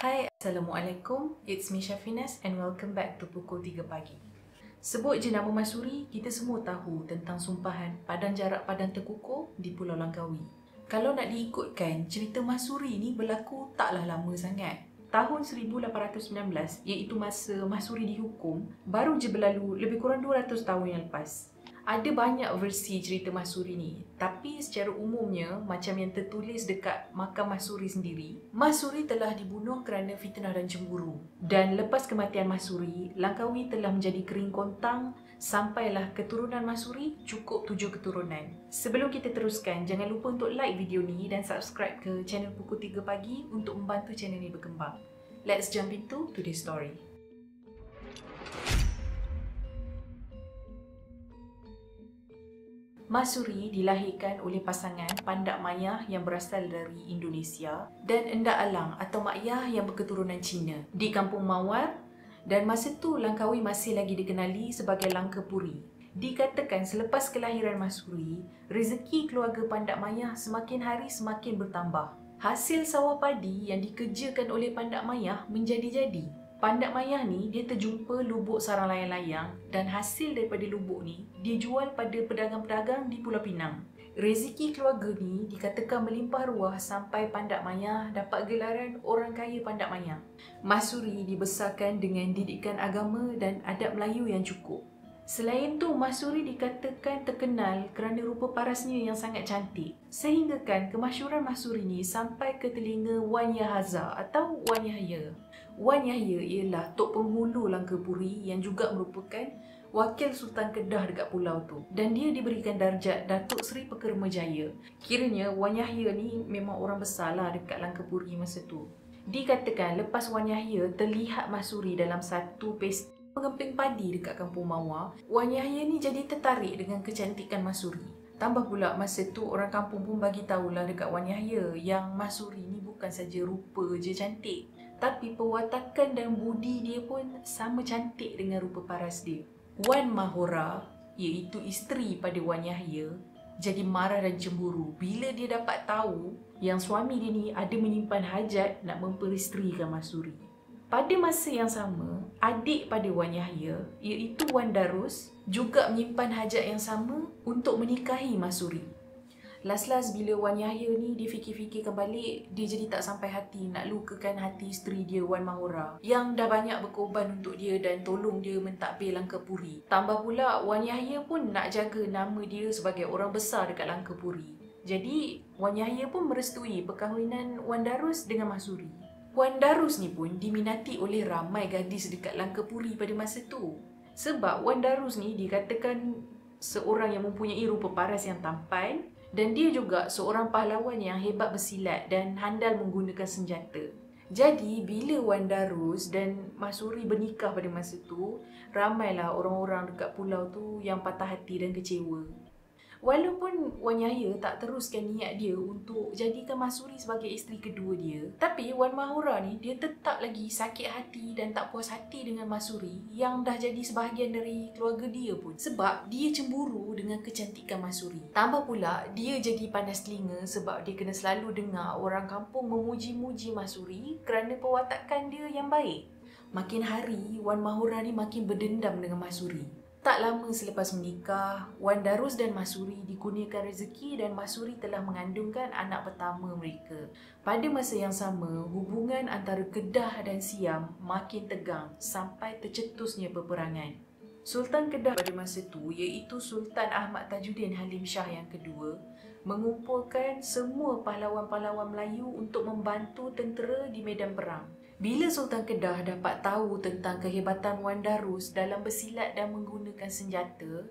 Hai, Assalamualaikum. It's me Syafinas and welcome back to Pukul 3 Pagi. Sebut je nama Masuri, kita semua tahu tentang sumpahan Padang Jarak Padang Tekukur di Pulau Langkawi. Kalau nak diikutkan, cerita Masuri ni berlaku taklah lama sangat. Tahun 1819, iaitu masa Masuri dihukum, baru je berlalu lebih kurang 200 tahun yang lepas. Ada banyak versi cerita Masuri ni, tapi secara umumnya, macam yang tertulis dekat makam Masuri sendiri, Masuri telah dibunuh kerana fitnah dan cemburu. Dan lepas kematian Masuri, Langkawi telah menjadi kering kontang sampailah keturunan Masuri cukup 7 keturunan. Sebelum kita teruskan, jangan lupa untuk like video ni dan subscribe ke channel Pukul 3 Pagi untuk membantu channel ni berkembang. Let's jump into today's story. Masuri dilahirkan oleh pasangan Pandak Mayah yang berasal dari Indonesia dan Endak Alang atau Mak Yah yang berketurunan Cina di Kampung Mawar, dan masa tu Langkawi masih lagi dikenali sebagai Langkapuri. Dikatakan selepas kelahiran Masuri, rezeki keluarga Pandak Mayah semakin hari semakin bertambah. Hasil sawah padi yang dikerjakan oleh Pandak Mayah menjadi-jadi. Pandak Mayah ni dia terjumpa lubuk sarang layang-layang dan hasil daripada lubuk ni dia jual pada pedagang-pedagang di Pulau Pinang. Rezeki keluarga ni dikatakan melimpah ruah sampai Pandak Mayah dapat gelaran orang kaya Pandak Mayah. Masuri dibesarkan dengan didikan agama dan adab Melayu yang cukup. Selain tu, Masuri dikatakan terkenal kerana rupa parasnya yang sangat cantik. Sehinggakan kemasyhuran Masuri ni sampai ke telinga Wan Yahaza atau Wan Yahya. Wan Yahya ialah Tok Penghulu Langkapuri yang juga merupakan Wakil Sultan Kedah dekat pulau tu. Dan dia diberikan darjat Datuk Seri Pekermajaya. Kiranya Wan Yahya ni memang orang besar lah dekat Langkapuri masa tu. Dikatakan lepas Wan Yahya terlihat Masuri dalam satu pesta pengemping padi dekat Kampung Mawar, Wan Yahya ni jadi tertarik dengan kecantikan Masuri. Tambah pula masa tu orang kampung pun bagi tahulah dekat Wan Yahya yang Masuri ni bukan saja rupa je cantik, tapi perwatakan dan budi dia pun sama cantik dengan rupa paras dia. Wan Mahora, iaitu isteri pada Wan Yahya, jadi marah dan cemburu bila dia dapat tahu yang suami dia ni ada menyimpan hajat nak memperisterikan Masuri. Pada masa yang sama, adik pada Wan Yahya, iaitu Wan Darus, juga menyimpan hajat yang sama untuk menikahi Masuri. Last-last bila Wan Yahya ni dia fikir-fikirkan balik, dia jadi tak sampai hati nak lukakan hati isteri dia Wan Mahora yang dah banyak berkorban untuk dia dan tolong dia mentadbir Langkapuri. Tambah pula Wan Yahya pun nak jaga nama dia sebagai orang besar dekat Langkapuri. Jadi Wan Yahya pun merestui perkahwinan Wan Darus dengan Masuri. Wan Darus ni pun diminati oleh ramai gadis dekat Langkapuri pada masa tu. Sebab Wan Darus ni dikatakan seorang yang mempunyai rupa paras yang tampan dan dia juga seorang pahlawan yang hebat bersilat dan handal menggunakan senjata. Jadi bila Wan Darus dan Masuri bernikah pada masa tu, ramailah orang-orang dekat pulau tu yang patah hati dan kecewa. Walaupun Wan Yahya tak teruskan niat dia untuk jadikan Masuri sebagai isteri kedua dia, tapi Wan Mahora ni dia tetap lagi sakit hati dan tak puas hati dengan Masuri yang dah jadi sebahagian dari keluarga dia pun, sebab dia cemburu dengan kecantikan Masuri. Tambah pula dia jadi panas telinga sebab dia kena selalu dengar orang kampung memuji-muji Masuri kerana perwatakan dia yang baik. Makin hari Wan Mahora ni makin berdendam dengan Masuri. Tak lama selepas menikah, Wan Darus dan Masuri dikurniakan rezeki dan Masuri telah mengandungkan anak pertama mereka. Pada masa yang sama, hubungan antara Kedah dan Siam makin tegang sampai tercetusnya peperangan. Sultan Kedah pada masa tu, iaitu Sultan Ahmad Tajuddin Halim Shah yang kedua, mengumpulkan semua pahlawan-pahlawan Melayu untuk membantu tentera di medan perang. Bila Sultan Kedah dapat tahu tentang kehebatan Wan Darus dalam bersilat dan menggunakan senjata,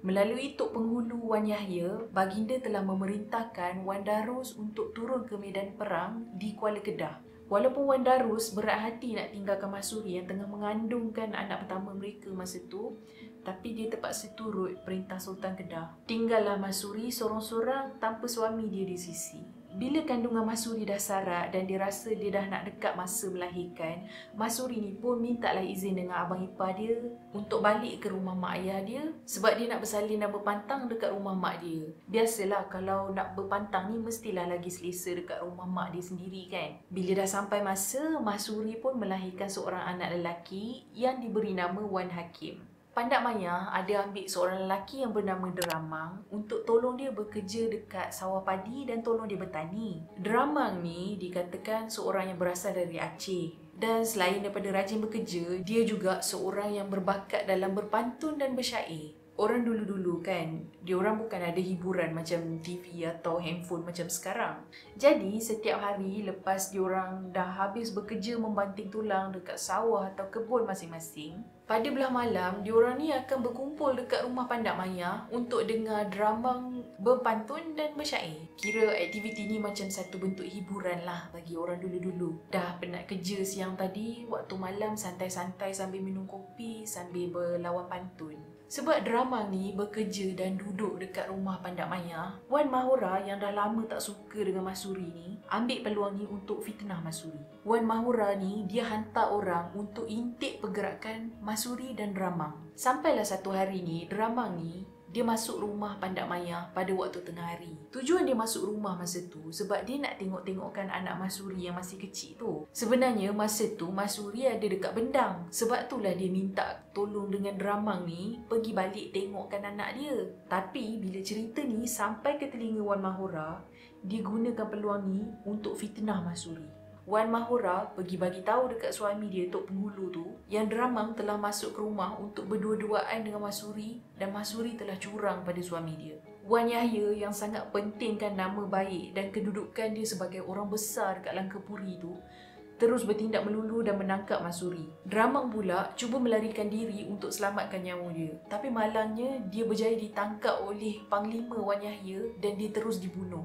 melalui Tok Penghulu Wan Yahya, baginda telah memerintahkan Wan Darus untuk turun ke medan perang di Kuala Kedah. Walaupun Wan Darus berat hati nak tinggalkan Masuri yang tengah mengandungkan anak pertama mereka masa tu, tapi dia terpaksa turut perintah Sultan Kedah. Tinggallah Masuri sorang-sorang tanpa suami dia di sisi. Bila kandungan Mahsuri dah sarat dan dia rasa dia dah nak dekat masa melahirkan, Mahsuri ni pun mintalah izin dengan abang ipar dia untuk balik ke rumah mak ayah dia sebab dia nak bersalin dan berpantang dekat rumah mak dia. Biasalah kalau nak berpantang ni mestilah lagi selesa dekat rumah mak dia sendiri kan. Bila dah sampai masa, Mahsuri pun melahirkan seorang anak lelaki yang diberi nama Wan Hakim. Pandak Maya ada ambil seorang lelaki yang bernama Deramang untuk tolong dia bekerja dekat sawah padi dan tolong dia bertani. Deramang ni dikatakan seorang yang berasal dari Aceh. Dan selain daripada rajin bekerja, dia juga seorang yang berbakat dalam berpantun dan bersyair. Orang dulu-dulu kan, diorang bukan ada hiburan macam TV atau handphone macam sekarang. Jadi setiap hari lepas diorang dah habis bekerja membanting tulang dekat sawah atau kebun masing-masing, pada belah malam, diorang ni akan berkumpul dekat rumah Pandak Maya untuk dengar Deramang berpantun dan bersyair. Kira aktiviti ni macam satu bentuk hiburan lah bagi orang dulu-dulu. Dah penat kerja siang tadi, waktu malam santai-santai sambil minum kopi, sambil berlawan pantun. Sebab Deramang ni bekerja dan duduk dekat rumah Pandak Maya, Wan Mahura yang dah lama tak suka dengan Mahsuri ni ambil peluang ni untuk fitnah Mahsuri. Wan Mahura ni dia hantar orang untuk intip pergerakan Mahsuri dan Deramang. Sampailah satu hari ni, Deramang ni dia masuk rumah Pandak Maya pada waktu tengah hari. Tujuan dia masuk rumah masa tu sebab dia nak tengok-tengokkan anak Mahsuri yang masih kecil tu. Sebenarnya masa tu Mahsuri ada dekat Bendang. Sebab itulah dia minta tolong dengan Deramang ni pergi balik tengokkan anak dia. Tapi bila cerita ni sampai ke telinga Wan Mahura, dia gunakan peluang ni untuk fitnah Mahsuri. Wan Mahura pergi bagi tahu dekat suami dia Tok Penghulu tu yang Deramang telah masuk ke rumah untuk berdua-duaan dengan Mahsuri dan Mahsuri telah curang pada suami dia. Wan Yahya yang sangat pentingkan nama baik dan kedudukan dia sebagai orang besar dekat Langkapuri tu terus bertindak melulu dan menangkap Mahsuri. Deramang pula cuba melarikan diri untuk selamatkan nyawa dia. Tapi malangnya dia berjaya ditangkap oleh Panglima Wan Yahya dan dia terus dibunuh.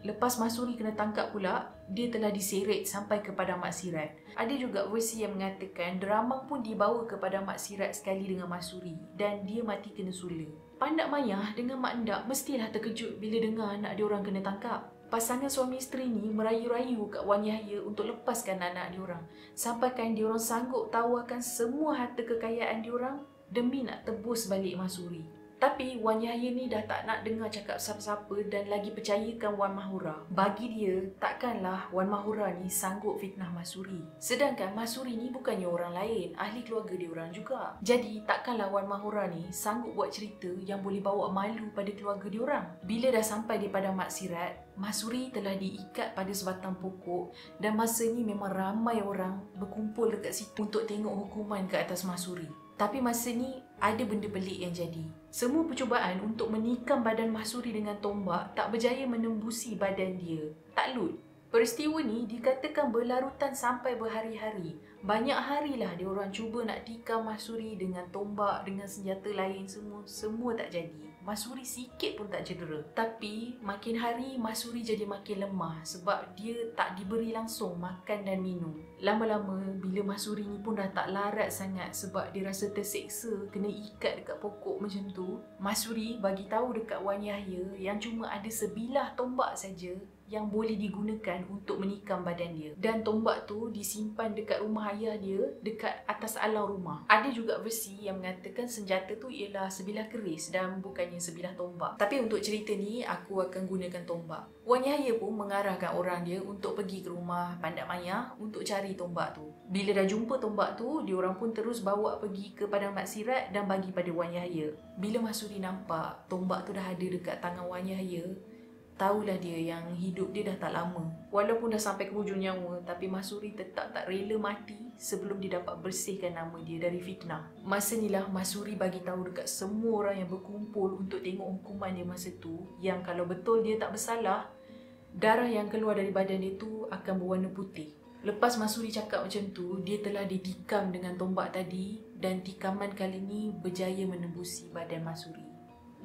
Lepas Mahsuri kena tangkap pula, dia telah diseret sampai ke Padang Mak Sirat. Ada juga versi yang mengatakan Deramang pun dibawa ke Padang Mak Sirat sekali dengan Mahsuri dan dia mati kena sula. Pandak Maya dengan Mak Endak mestilah terkejut bila dengar anak diorang kena tangkap. Pasangan suami isteri ni merayu-rayu kat Wan Yahya untuk lepaskan anak diorang. Sampaikan diorang sanggup tawarkan semua harta kekayaan diorang demi nak tebus balik Mahsuri. Tapi Wan Yahya ni dah tak nak dengar cakap siapa-siapa dan lagi percayakan Wan Mahura. Bagi dia, takkanlah Wan Mahura ni sanggup fitnah Mahsuri. Sedangkan Mahsuri ni bukannya orang lain, ahli keluarga dia orang juga. Jadi takkanlah Wan Mahura ni sanggup buat cerita yang boleh bawa malu pada keluarga dia orang. Bila dah sampai di Padang Mak Sirat, Mahsuri telah diikat pada sebatang pokok dan masa ni memang ramai orang berkumpul dekat situ untuk tengok hukuman ke atas Mahsuri. Tapi masa ni ada benda pelik yang jadi. Semua percubaan untuk menikam badan Mahsuri dengan tombak tak berjaya menembusi badan dia. Takluk. Peristiwa ni dikatakan berlarutan sampai berhari-hari. Banyak harilah dia orang cuba nak tikam Mahsuri dengan tombak, dengan senjata lain semua tak jadi. Mahsuri sikit pun tak cedera. Tapi makin hari Mahsuri jadi makin lemah sebab dia tak diberi langsung makan dan minum. Lama-lama bila Mahsuri ni pun dah tak larat sangat sebab dia rasa terseksa kena ikat dekat pokok macam tu, Mahsuri bagi tahu dekat Wan Yahya yang cuma ada sebilah tombak saja yang boleh digunakan untuk menikam badan dia. Dan tombak tu disimpan dekat rumah ayah dia dekat atas alang rumah. Ada juga versi yang mengatakan senjata tu ialah sebilah keris dan bukannya sebilah tombak. Tapi untuk cerita ni aku akan gunakan tombak. Wan Yahya pun mengarahkan orang dia untuk pergi ke rumah Pandak Maya untuk cari tombak tu. Bila dah jumpa tombak tu, diorang pun terus bawa pergi ke Padang Mak Sirat dan bagi pada Wan Yahya. Bila Mahsuri nampak tombak tu dah ada dekat tangan Wan Yahya, tahulah dia yang hidup dia dah tak lama. Walaupun dah sampai ke hujung nyawa, tapi Mahsuri tetap tak rela mati sebelum dia dapat bersihkan nama dia dari fitnah. Masa inilah Mahsuri bagi tahu dekat semua orang yang berkumpul untuk tengok hukuman dia masa tu, yang kalau betul dia tak bersalah, darah yang keluar dari badan dia tu akan berwarna putih. Lepas Mahsuri cakap macam tu, dia telah ditikam dengan tombak tadi dan tikaman kali ni berjaya menembusi badan Mahsuri.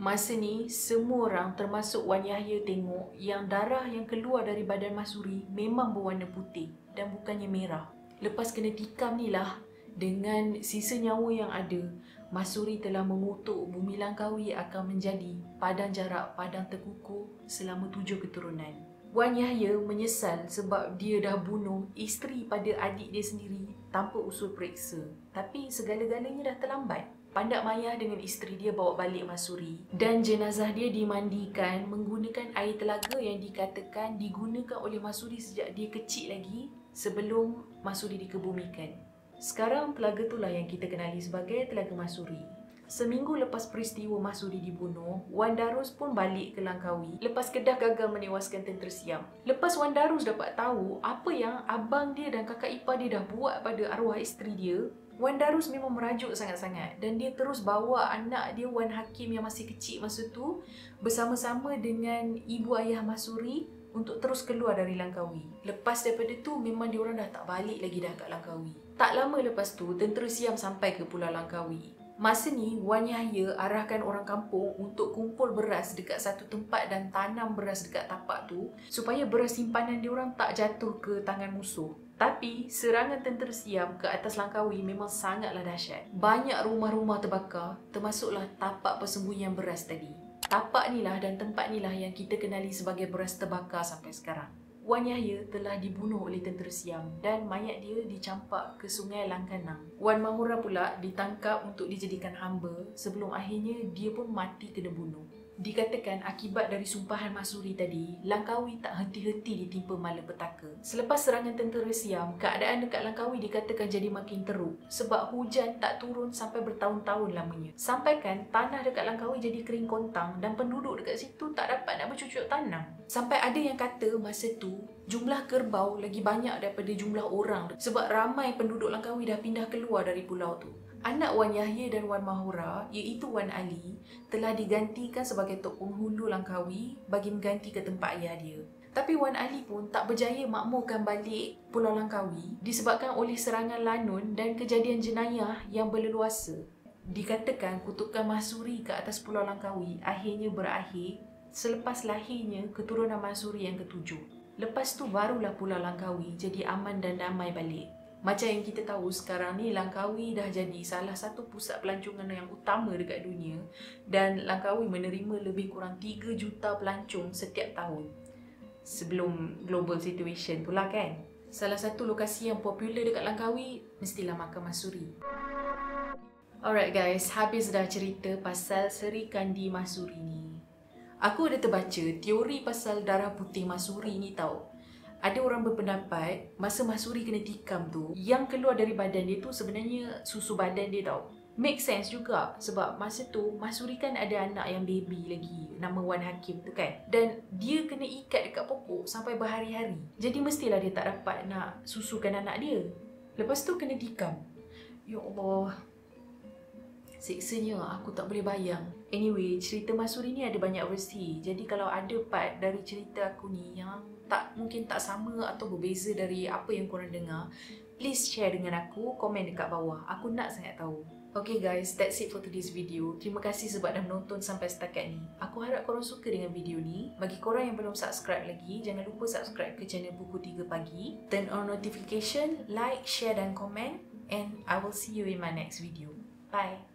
Masa ni, semua orang termasuk Wan Yahya tengok yang darah yang keluar dari badan Mahsuri memang berwarna putih dan bukannya merah. Lepas kena tikam ni lah, dengan sisa nyawa yang ada, Mahsuri telah mengutuk bumi Langkawi akan menjadi padang jarak, padang terkukuh selama 7 keturunan. Wan Yahya menyesal sebab dia dah bunuh isteri pada adik dia sendiri tanpa usul periksa. Tapi segala-galanya dah terlambat. Pandak Maya dengan isteri dia bawa balik Masuri dan jenazah dia dimandikan menggunakan air telaga yang dikatakan digunakan oleh Masuri sejak dia kecil lagi sebelum Masuri dikebumikan. Sekarang telaga itulah yang kita kenali sebagai Telaga Masuri. Seminggu lepas peristiwa Masuri dibunuh, Wan Darus pun balik ke Langkawi lepas Kedah gagal menewaskan Tentera Siam. Lepas Wan Darus dapat tahu apa yang abang dia dan kakak ipar dia dah buat pada arwah isteri dia, Wan Darus memang merajuk sangat-sangat dan dia terus bawa anak dia Wan Hakim yang masih kecil masa tu bersama-sama dengan ibu ayah Masuri untuk terus keluar dari Langkawi. Lepas daripada tu memang diorang dah tak balik lagi dah kat Langkawi. Tak lama lepas tu Tentera Siam sampai ke Pulau Langkawi. Masa ni, Wan Yahya arahkan orang kampung untuk kumpul beras dekat satu tempat dan tanam beras dekat tapak tu supaya beras simpanan diorang tak jatuh ke tangan musuh. Tapi, serangan Tentera Siam ke atas Langkawi memang sangatlah dahsyat. Banyak rumah-rumah terbakar, termasuklah tapak persembunyian beras tadi. Tapak ni lah dan tempat ni lah yang kita kenali sebagai beras terbakar sampai sekarang. Wan Yahya telah dibunuh oleh Tentera Siam dan mayat dia dicampak ke Sungai Langkanang. Wan Mahura pula ditangkap untuk dijadikan hamba sebelum akhirnya dia pun mati kena bunuh. Dikatakan akibat dari sumpahan Masuri tadi, Langkawi tak henti-henti ditimpa malapetaka. Selepas serangan Tentera Siam, keadaan dekat Langkawi dikatakan jadi makin teruk sebab hujan tak turun sampai bertahun-tahun lamanya. Sampaikan tanah dekat Langkawi jadi kering kontang dan penduduk dekat situ tak dapat nak bercucuk tanam. Sampai ada yang kata masa tu jumlah kerbau lagi banyak daripada jumlah orang sebab ramai penduduk Langkawi dah pindah keluar dari pulau tu. Anak Wan Yahya dan Wan Mahura, iaitu Wan Ali, telah digantikan sebagai Tok Penghulu Langkawi bagi mengganti ke tempat ayah dia. Tapi Wan Ali pun tak berjaya makmurkan balik Pulau Langkawi disebabkan oleh serangan lanun dan kejadian jenayah yang berleluasa. Dikatakan kutukan Masuri ke atas Pulau Langkawi akhirnya berakhir selepas lahirnya keturunan Masuri yang ketujuh. Lepas tu barulah Pulau Langkawi jadi aman dan damai balik. Macam yang kita tahu sekarang ni, Langkawi dah jadi salah satu pusat pelancongan yang utama dekat dunia dan Langkawi menerima lebih kurang 3 juta pelancong setiap tahun. Sebelum global situation tu lah kan. Salah satu lokasi yang popular dekat Langkawi mestilah Makam Masuri. Alright guys, habis dah cerita pasal Seri Kandi Masuri ni. Aku ada terbaca teori pasal darah putih Masuri ni tau. Ada orang berpendapat masa Masuri kena tikam tu, yang keluar dari badan dia tu sebenarnya susu badan dia tau. Make sense juga sebab masa tu Masuri kan ada anak yang baby lagi, nama Wan Hakim tu kan. Dan dia kena ikat dekat pokok sampai berhari-hari. Jadi mestilah dia tak dapat nak susukan anak dia. Lepas tu kena tikam. Ya Allah, seksanya aku tak boleh bayang. Anyway, cerita Masuri ni ada banyak versi. Jadi kalau ada part dari cerita aku ni yang mungkin tak sama atau berbeza dari apa yang korang dengar, please share dengan aku, komen dekat bawah. Aku nak sangat tahu. Okay guys, that's it for today's video. Terima kasih sebab dah menonton sampai setakat ni. Aku harap korang suka dengan video ni. Bagi korang yang belum subscribe lagi, jangan lupa subscribe ke channel Buku 3 Pagi. Turn on notification, like, share dan komen. And I will see you in my next video. Bye.